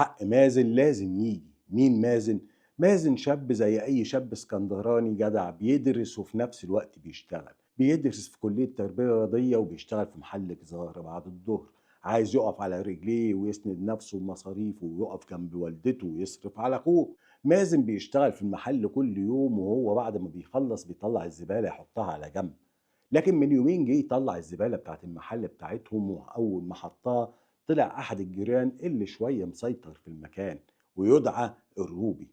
حق مازن لازم يجي. مين مازن؟ مازن شاب زي أي شاب اسكندراني جدع، بيدرس وفي نفس الوقت بيشتغل. بيدرس في كلية تربية رياضية وبيشتغل في محل جزارة بعد الظهر. عايز يقف على رجليه ويسند نفسه ومصاريفه ويقف جنب والدته ويصرف على أخوه. مازن بيشتغل في المحل كل يوم، وهو بعد ما بيخلص بيطلع الزبالة يحطها على جنب. لكن من يومين جه يطلع الزبالة بتاعت المحل بتاعتهم، وأول ما حطها طلع أحد الجيران اللي شوية مسيطر في المكان ويدعى الروبي.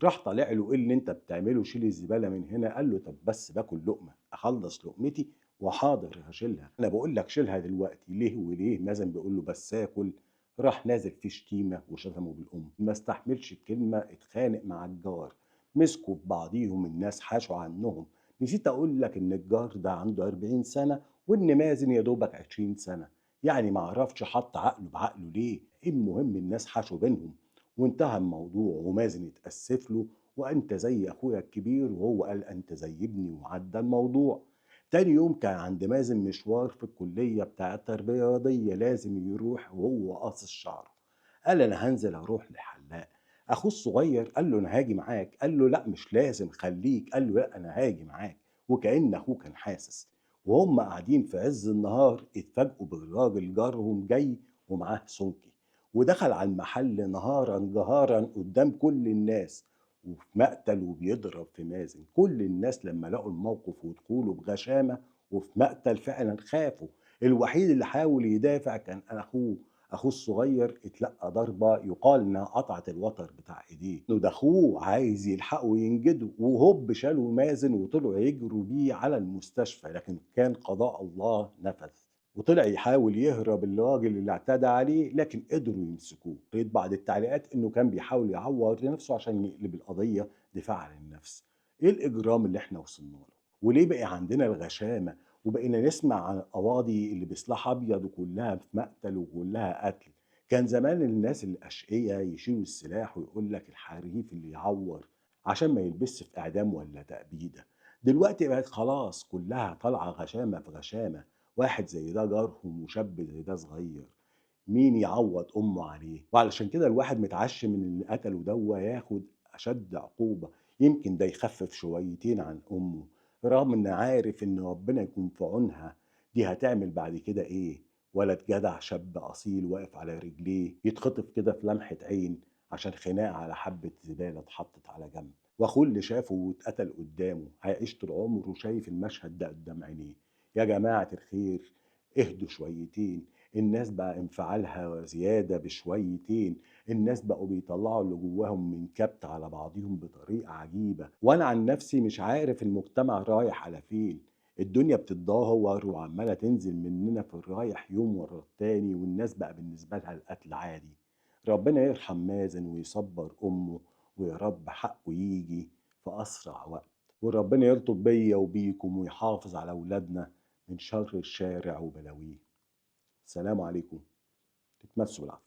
راح طالع له: ايه اللي انت بتعمله؟ شيل الزبالة من هنا. قال له: طب بس باكل لقمة، اخلص لقمتي وحاضر هشيلها. انا بقول لك شيلها دلوقتي. ليه وليه؟ مازن بيقول له: بس اكل. راح نازل فيه شتيمة وشتمه بالأم. ما استحملش الكلمة، اتخانق مع الجار. مسكوا في بعضيهم، الناس حاشوا عنهم. نسيت اقول لك ان الجار ده عنده 40 سنة وان مازن يا دوبك 20 سنة. يعني ما عرفش حط عقله بعقله ليه. المهم الناس حاشوا بينهم وانتهى الموضوع، ومازن اتأسف له: وانت زي اخويا الكبير. وهو قال: انت زي ابني، وعدى الموضوع. تاني يوم كان عند مازن مشوار في الكلية بتاع التربية الرياضية لازم يروح، وهو قاصص شعره. قال: انا هنزل اروح لحلاق. اخوه الصغير قال له: انا هاجي معاك. قال له: لا مش لازم، خليك. قال له: لا انا هاجي معاك. وكأن اخوه كان حاسس. وهم قاعدين في عز النهار اتفاجئوا بالراجل جارهم جاي ومعاه سمكي، ودخل على المحل نهارا جهارا قدام كل الناس، وفي مقتل وبيضرب في مازن. كل الناس لما لقوا الموقف ودخوله بغشامة وفي مقتل فعلا خافوا. الوحيد اللي حاول يدافع كان اخوه الصغير. اتلقى ضربه يقال انها قطعت الوتر بتاع ايديه، وده اخوه عايز يلحقه وينجده، وهوب شالوا مازن وطلعوا يجروا بيه على المستشفى. لكن كان قضاء الله نفذ، وطلع يحاول يهرب الراجل اللي اعتدى عليه، لكن قدروا يمسكوه. قريت بعض التعليقات انه كان بيحاول يعور نفسه عشان يقلب القضيه دفاع عن النفس. ايه الاجرام اللي احنا وصلنا له؟ وليه بقى عندنا الغشامه وبقينا نسمع عن القواضي اللي بسلاح ابيض وكلها في مقتل وكلها قتل؟ كان زمان الناس الاشقياء يشيلوا السلاح ويقول لك الحريف اللي يعور عشان ما يلبسش في اعدام ولا تأبيده. دلوقتي بقت خلاص كلها طالعه غشامه في غشامه. واحد زي ده جارهم وشاب زي ده صغير، مين يعوض امه عليه؟ وعلشان كده الواحد متعشم من اللي قتله دوا ياخد اشد عقوبه. يمكن ده يخفف شويتين عن امه، رغم ان عارف ان ربنا يكون في عونها. دي هتعمل بعد كده ايه؟ ولد جدع شاب اصيل واقف على رجليه يتخطف كده في لمحة عين عشان خناقه على حبة زبالة اتحطت على جنب. واخوه اللي شافه واتقتل قدامه هيعيش طول عمره شايف المشهد ده قدام عينيه. يا جماعة الخير، اهدوا شويتين. الناس بقى انفعالها زيادة بشويتين. الناس بقوا بيطلعوا اللي جواهم من كبت على بعضهم بطريقة عجيبة. وانا عن نفسي مش عارف المجتمع رايح على فين. الدنيا بتتدهور وعمالة تنزل مننا في الرايح يوم ورا التاني، والناس بقى بالنسبة لها القتل عادي. ربنا يرحم مازن ويصبر أمه، ويا رب حقه يجي في أسرع وقت. وربنا يلطف بيا وبيكم ويحافظ على أولادنا من شر الشارع وبلاويه. السلام عليكم. تتمسوا بالعافية.